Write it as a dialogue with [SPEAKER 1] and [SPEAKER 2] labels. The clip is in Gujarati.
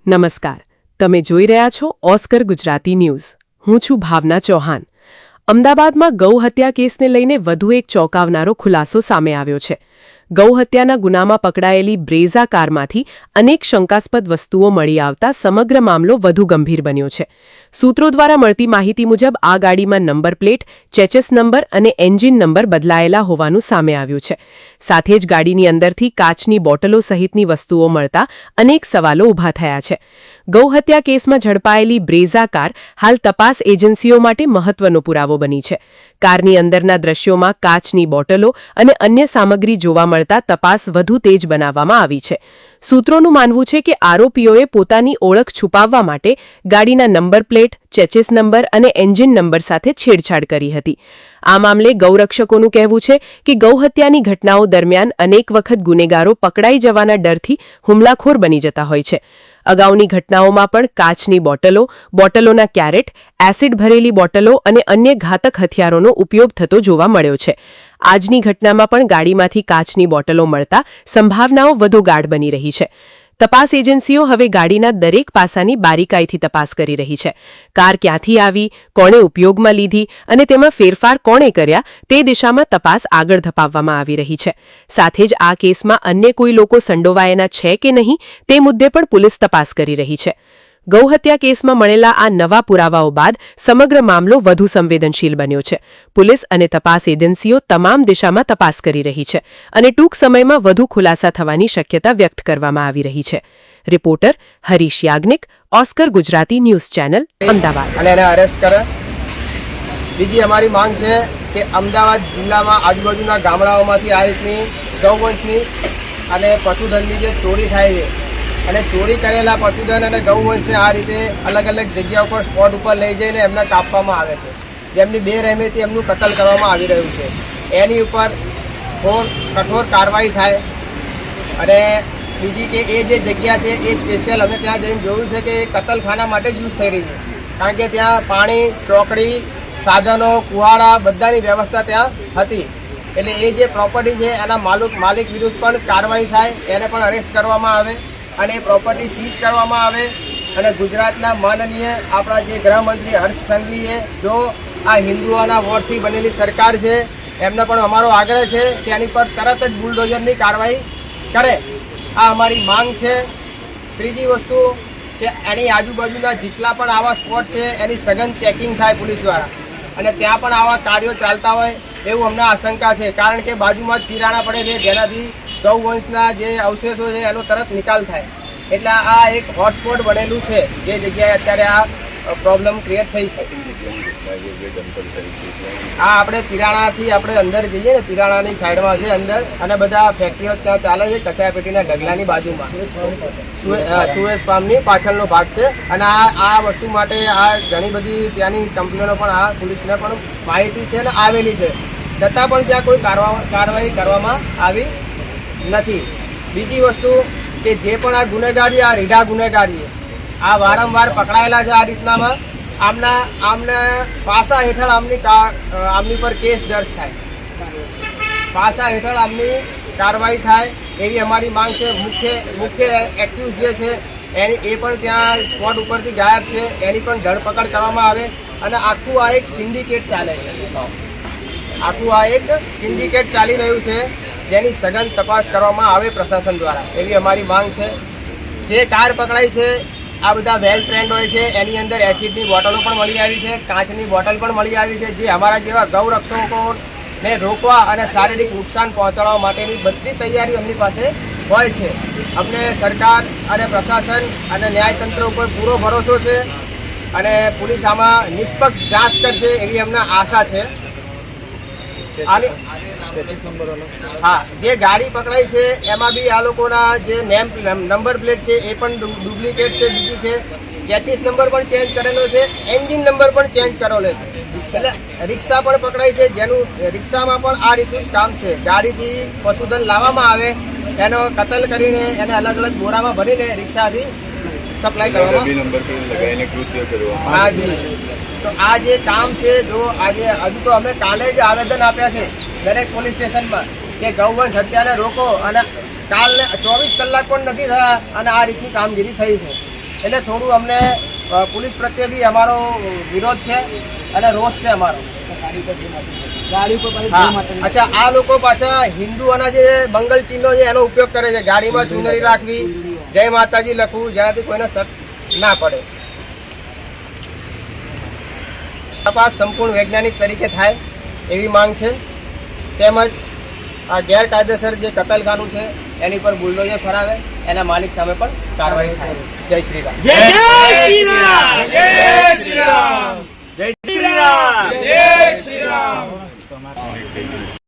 [SPEAKER 1] નમસ્કાર, તમે જોઈ રહ્યા છો ઓસ્કર ગુજરાતી ન્યૂઝ. હું છું ભાવના ચૌહાણ. અમદાવાદમાં ગૌહત્યા કેસને લઈને વધુ એક ચોંકાવનારો ખુલાસો સામે આવ્યો છે. ગૌહત્યાના ગુનામાં પકડાયેલી બ્રેઝા કારમાંથી અનેક શંકાસ્પદ વસ્તુઓ મળી આવતા સમગ્ર મામલો વધુ ગંભીર બન્યો છે. સૂત્રો દ્વારા મળતી માહિતી મુજબ આ ગાડીમાં નંબર પ્લેટ, ચેચસ નંબર અને એન્જિન નંબર બદલાયેલા હોવાનું સામે આવ્યું છે. સાથે જ ગાડીની અંદરથી કાચની બોટલો સહિતની વસ્તુઓ મળતા અનેક સવાલો ઊભા થયા છે. ગૌહત્યા કેસમાં ઝડપાયેલી બ્રેઝા કાર હાલ તપાસ એજન્સીઓ માટે મહત્વનો પુરાવો બની છે. કારની અંદરના દ્રશ્યોમાં કાચની બોટલો અને અન્ય સામગ્રી જોવા મળતા તપાસ વધુ તેજ બનાવવામાં આવી છે. સૂત્રોનું માનવું છે કે આરોપીઓએ પોતાની ઓળખ છુપાવવા માટે ગાડીના નંબર પ્લેટ, ચેચિસ નંબર અને એન્જિન નંબર સાથે છેડછાડ કરી હતી. આ મામલે ગૌરક્ષકોનું કહેવું છે કે ગૌહત્યાની ઘટનાઓ દરમિયાન અનેક વખત ગુનેગારો પકડાઈ જવાના ડરથી હુમલાખોર બની જતા હોય છે. અગાઉની ઘટનાઓમાં પણ કાચની બોટલો, બોટલોના કેરેટ, એસિડ ભરેલી બોટલો અને અન્ય ઘાતક હથિયારોનો ઉપયોગ થતો જોવા મળ્યો છે. આજની ઘટનામાં પણ ગાડીમાંથી કાચની બોટલો મળતા સંભાવનાઓ વધુ ગાઢ બની રહી છે. તપાસ એજન્સીઓ હવે ગાડીના દરેક પાસાની બારીકાઈથી તપાસ કરી રહી છે. કાર ક્યાંથી આવી, કોણે ઉપયોગમાં લીધી અને તેમાં ફેરફાર કોણે કર્યા તે દિશામાં તપાસ આગળ ધપાવવામાં આવી રહી છે. સાથે જ આ કેસમાં અન્ય કોઈ લોકો સંડોવાયેલા છે કે નહીં તે મુદ્દે પણ પોલીસ તપાસ કરી રહી છે. ગૌહત્યા કેસમાં મળેલા આ નવા પુરાવાઓ બાદ સમગ્ર મામલો વધુ સંવેદનશીલ બન્યો છે. પોલીસ અને તપાસ એજન્સીઓ તમામ દિશામાં તપાસ કરી રહી છે અને ટૂંક સમયમાં વધુ ખુલાસા થવાની શક્યતા વ્યક્ત કરવામાં આવી રહી છે. Reporter Harish Yagnik, Oscar Gujarati news channel, Ahmedabad.
[SPEAKER 2] અને એને અરેસ્ટ કરે. બીજી અમારી માંગ છે કે અમદાવાદ જિલ્લામાં આજુબાજુના ગામડાઓમાંથી આ રીતની ગૌવંશની અને પશુધનની જે ચોરી થાય છે અને ચોરી કરેલા પશુધન અને ગૌવંશને આ રીતે અલગ અલગ જગ્યા ઉપર સ્પોટ ઉપર લઈ જઈને એમને કાપવામાં આવે છે. જેમની બેરહેમીથી એમનું કતલ કરવામાં આવી રહ્યું છે. એની ઉપર કઠોર કાર્યવાહી થાય. અને બીજી કે એ જે જગ્યા છે એ સ્પેશિયલ અમે ત્યાં જઈને જોયું છે કે એ કતલખાના માટે જ યુઝ થઈ રહી છે. કારણ કે ત્યાં પાણી, ચોકડી, સાધનો, કુવાડા બધાની વ્યવસ્થા ત્યાં હતી. એટલે એ જે પ્રોપર્ટી છે એના માલિક વિરુદ્ધ પણ કાર્યવાહી થાય, એને પણ અરેસ્ટ કરવામાં આવે અને એ પ્રોપર્ટી સીઝ કરવામાં આવે. અને ગુજરાતના માનનીય આપણા જે ગૃહમંત્રી હર્ષ સંઘવીએ જો આ હિન્દુઓના વોટથી બનેલી સરકાર છે એમને પણ અમારો આગ્રહ છે કે એની પર તરત જ બુલડોઝરની કાર્યવાહી કરે. આ અમારી માંગ છે. ત્રીજી વસ્તુ કે એની આજુબાજુના જેટલા પણ આવા સ્પોટ છે એની સઘન ચેકિંગ થાય પોલીસ દ્વારા અને ત્યાં પણ આવા કાર્યો ચાલતા હોય એવું અમને આશંકા છે. કારણ કે બાજુમાં જ પિરાણા પડે છે જેનાથી ગૌવંશના જે અવશેષો છે એનો તરત નિકાલ થાય. એટલે આ એક હોટસ્પોટ બનેલું છે જે જગ્યાએ અત્યારે આ પ્રોબ્લેમ ક્રિએટ થઈ છે. આ આપણે પિરાણાથી આપણે અંદર જઈએ ને, પિરાણાની સાઈડમાં છે અંદર અને બધા ફેક્ટરીઓ ત્યાં ચાલે છે કચરાપેટીના ઢગલાની બાજુમાં. સુએઝ પામની પાછળનો ભાગ છે. અને આ વસ્તુ માટે આ ઘણી બધી ત્યાંની કંપનીઓનો પણ આ પોલીસને પણ માહિતી છે ને આવેલી છે, છતાં પણ ત્યાં કોઈ કાર્યવાહી કરવામાં આવી નથી. બીજી વસ્તુ કે જે પણ આ ગુનેગારી, આ રીઢા ગુનેગારી આ વારંવાર પકડાયેલા છે આ રીતનામાં આમને પાસા હેઠળ આમની પર કેસ દર્જ થાય, પાસા હેઠળ આમની કાર્યવાહી થાય એવી અમારી માંગ છે. મુખ્ય એક્યુઝ જે છે એ પણ ત્યાં સ્પોટ ઉપરથી ગાયબ છે, એની પણ ધરપકડ કરવામાં આવે અને આખું આ એક સિન્ડિકેટ ચાલે છે. આખું આ એક સિન્ડિકેટ ચાલી રહ્યું છે જેની સઘન તપાસ કરવામાં આવે પ્રશાસન દ્વારા એવી અમારી માંગ છે. જે કાર પકડાઈ છે આ બધા વેલ ટ્રેન્ડ હોય છે, એની અંદર એસિડની બોટલો પણ મળી આવી છે, કાચની બોટલ પણ મળી આવી છે. જે અમારા જેવા ગૌરક્ષકોને રોકવા અને શારીરિક નુકસાન પહોંચાડવા માટેની બધી તૈયારી એમની પાસે હોય છે. અમને સરકાર અને પ્રશાસન અને ન્યાયતંત્ર ઉપર પૂરો ભરોસો છે અને પોલીસ આમાં નિષ્પક્ષ જાંચ કરશે એવી અમને આશા છે. હા, જે ગાડી પકડાઈ છે એમાં બી આ લોકોના જે નંબર પ્લેટ છે એ પણ ડુપ્લિકેટ છે. બીજી છે ચેચિસ નંબર પણ ચેન્જ કરેલો છે, એન્જિન નંબર પણ ચેન્જ કરેલો છે. એટલે રિક્ષા પણ પકડાઈ છે જેનું રિક્ષામાં પણ આ રીતનું જ કામ છે. ગાડીથી પશુધન લાવવામાં આવે, એનો કતલ કરીને એને અલગ અલગ બોરામાં ભરીને રિક્ષાથી સપ્લાય કરવામાં. હા જી, તો આ જે કામ છે જો આજે હજુ તો અમે કાલે જ આવેદન આપ્યા છે દરેક પોલીસ સ્ટેશનમાં કે ગૌવંશ હત્યાને રોકો અને કાલને 24 કલાક પણ નથી થયા અને આ રીતની કામગીરી થઈ છે. એટલે થોડું અમને પોલીસ પ્રત્યે બી અમારો વિરોધ છે અને રોષ છે અમારો. હા. અચ્છા, આ લોકો પાછા હિન્દુઓના જે મંગલ ચિહ્નો છે એનો ઉપયોગ કરે છે. ગાડીમાં ચુનરી રાખવી, જય માતાજી લખવું, જેનાથી કોઈને શક ના પડે. તપાસ સંપૂર્ણ વૈજ્ઞાનિક તરીકે થાય એવી માંગ છે. તેમજ આ ગેરકાયદેસર જે કતલખાનું છે એની પર બુલડોઝર ફરાવે, એના માલિક સામે પણ કાર્યવાહી થાય. જય શ્રી રામ.
[SPEAKER 3] જય શ્રી રામ. જય શ્રી રામ. જય શ્રી રામ. જય શ્રી રામ.